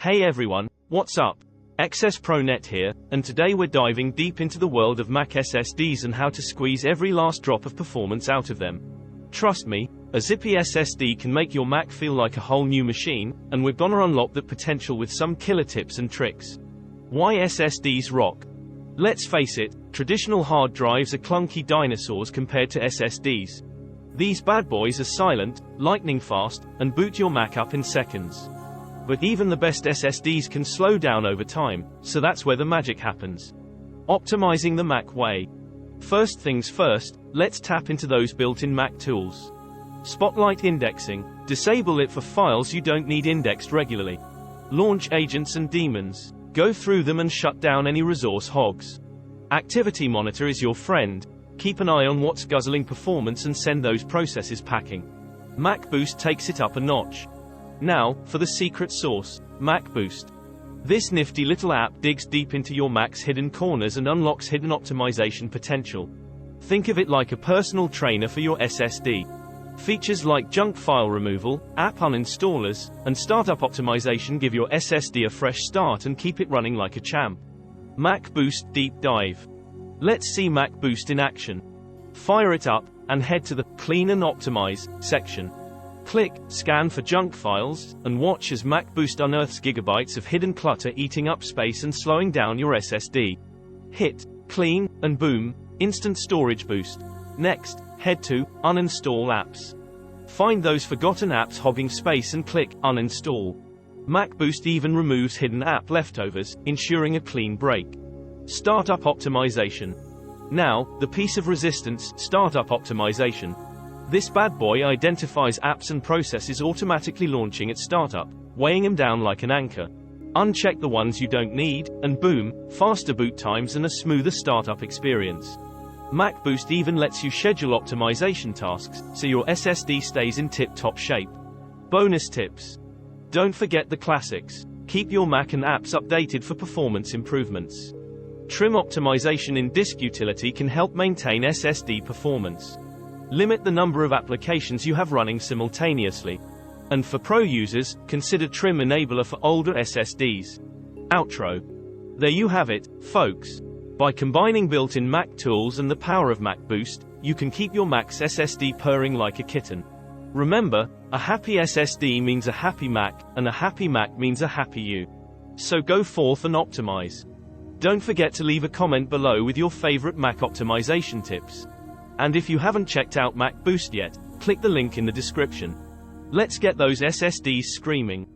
Hey everyone, what's up? Exces Pro Net here, and today we're diving deep into the world of Mac SSDs and how to squeeze every last drop of performance out of them. Trust me, a zippy SSD can make your Mac feel like a whole new machine, and we're gonna unlock that potential with some killer tips and tricks. Why SSDs rock? Let's face it, traditional hard drives are clunky dinosaurs compared to SSDs. These bad boys are silent, lightning fast, and boot your Mac up in seconds. But even the best SSDs can slow down over time, so that's where the magic happens. Optimizing the Mac way. First things first, let's tap into those built-in Mac tools. Spotlight indexing. Disable it for files you don't need indexed regularly. Launch agents and daemons. Go through them and shut down any resource hogs. Activity monitor is your friend. Keep an eye on what's guzzling performance and send those processes packing. Mac Boost takes it up a notch. Now, for the secret sauce, Mac Boost. This nifty little app digs deep into your Mac's hidden corners and unlocks hidden optimization potential. Think of it like a personal trainer for your SSD. Features like junk file removal, app uninstallers, and startup optimization give your SSD a fresh start and keep it running like a champ. Mac Boost Deep Dive. Let's see Mac Boost in action. Fire it up, and head to the Clean and Optimize section. Click Scan for junk files, and watch as Mac Boost unearths gigabytes of hidden clutter eating up space and slowing down your SSD. Hit Clean, and boom, instant storage boost. Next, head to Uninstall Apps. Find those forgotten apps hogging space and click Uninstall. Mac Boost even removes hidden app leftovers, ensuring a clean break. Startup optimization. Now, the piece of resistance, startup optimization. This bad boy identifies apps and processes automatically launching at startup, weighing them down like an anchor. Uncheck the ones you don't need, and boom, faster boot times and a smoother startup experience. Mac Boost even lets you schedule optimization tasks, so your SSD stays in tip-top shape. Bonus tips. Don't forget the classics. Keep your Mac and apps updated for performance improvements. Trim optimization in disk utility can help maintain SSD performance. Limit the number of applications you have running simultaneously. And for pro users, consider Trim Enabler for older SSDs. Outro. There you have it, folks. By combining built-in Mac tools and the power of Mac Boost, you can keep your Mac's SSD purring like a kitten. Remember, a happy SSD means a happy Mac, and a happy Mac means a happy you. So go forth and optimize. Don't forget to leave a comment below with your favorite Mac optimization tips. And if you haven't checked out Mac Boost yet, click the link in the description. Let's get those SSDs screaming.